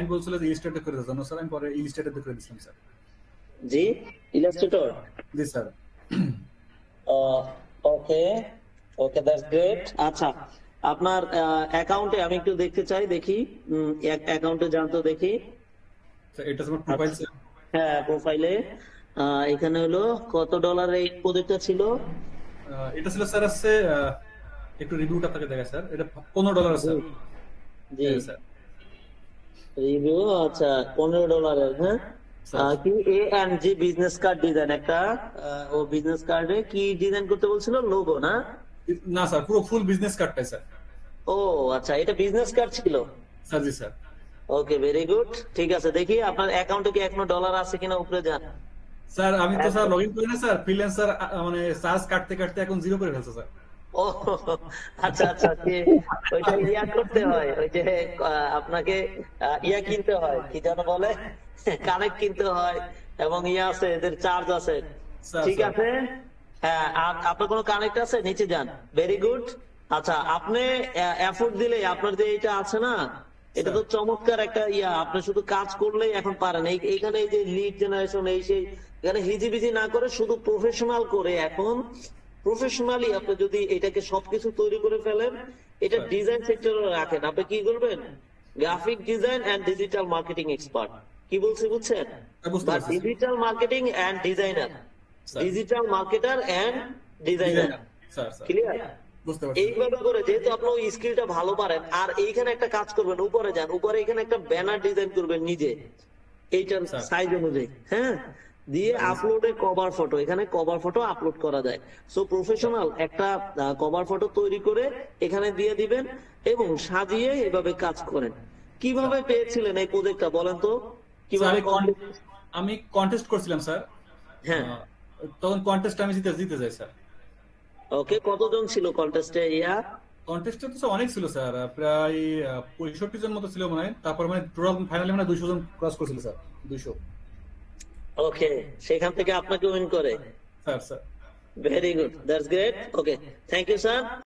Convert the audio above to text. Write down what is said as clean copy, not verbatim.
Client বলছিল যে Illustrator করে দেওয়ার জন্য স্যার, আমি পরে ইলাস্ট্রেটর করে দিয়েছিলাম sir. G, Illustrator. G sir. Okay okay, that's great. আচ্ছা, আপনার অ্যাকাউন্টে আমি একটু দেখতে চাই, দেখি অ্যাকাউন্টে যান তো দেখি। স্যার এটা আমার প্রোফাইল স্যার। হ্যাঁ, প্রোফাইলে এখানে হলো কত ডলারের এই প্রজেক্টটা ছিল? এটা ছিল স্যার আছে একটু রিভিউটা আপনাকে দেখাই স্যার, এটা $15 স্যার। জি, এই স্যার। রিভিউ, আচ্ছা, $15, হ্যাঁ। স্যার কি A and G business card design একটা, ও বিজনেস কার্ডে কি ডিজাইন করতে বলছিল? লোগো না? না স্যার, পুরো ফুল বিজনেস কার্ডটাই স্যার। ও আচ্ছা, এটা বিজনেস কার্ড ছিল। স্যার জি স্যার। ওকে, ভেরি গুড। ঠিক আছে, দেখি আপনার অ্যাকাউন্টে কি এখনো ডলার আছে কিনা, উপরে যান। স্যার আমি তো স্যার লগইন করি না স্যার, ফ্রিল্যান্সার মানে চার্জ কাটতে কাটতে এখন 0 করে ফেলছে স্যার। ও আচ্ছা আচ্ছা, ওইটা ইয়া করতে হয়, ওই যে আপনাকে ইয়া কিনতে হয়, কি যেন বলে, কানেক্ট কিনতে হয়, এবং ইয়া আছে, এদের চার্জ আছে। স্যার ঠিক স্যার। আছে, হ্যাঁ, আর আপনার কোনো কানেক্ট আছে? নিচে যান। Very good. আচ্ছা, আপনি এফোর্ট দিলে আপনার যে এটা আছে না, এটা তো চমৎকার একটা ইয়া, আপনি শুধু কাজ করলেই এখন পারেন। এইখানে এই যে লিড জেনারেশন, এই সেই, এখানে হিজিবিজি না করে শুধু প্রফেশনাল করে, এখন প্রফেশনালি আপনি যদি এটাকে সবকিছু তৈরি করে ফেলেন, এটা ডিজাইন সেক্টরে রাখেন, আপনি কি করবেন? Graphic design and digital marketing expert. কি বলছি বুঝছেন? বুঝতে বা পারছি digital marketing and designer, sir. Digital marketer and designer. Sir sir clear? বুঝতে পারছি। এইভাবে করে, যেহেতু আপনি ওই স্কিলটা ভালো পারেন, আর এইখানে একটা কাজ করবেন, উপরে যান, উপরে এখানে একটা ব্যানার ডিজাইন করবেন নিজে, এইটার স্যার। সাইজ অনুযায়ী, হ্যাঁ, দিয়ে আপলোডে কভার ফটো, এখানে কভার ফটো আপলোড করা যায়। সো প্রফেশনাল একটা কভার ফটো তৈরি করে এখানে দিয়ে দিবেন এবং সাজিয়ে এভাবে কাজ করেন। কিভাবে পেয়েছিলেন এই প্রজেক্টটা বলেন তো? স্যার কিভাবে? আমি কন্টেস্ট করছিলাম স্যার। হ্যাঁ, তখন কন্টেস্ট আমি জিতে যাই স্যার। ওকে, কতজন ছিল কন্টেস্টে? ইয়া, কন্টেস্টে তো স্যার অনেক ছিল স্যার, প্রায় 65 জন মতো ছিল মনে হয়। তারপর মানে টোটাল ফাইনালি মানে 200 জন ক্রস করেছিল স্যার, 200। ওকে, সেখান থেকে আপনাকে উইন করে। Sir sir. Very good, that's great. Okay, thank you sir.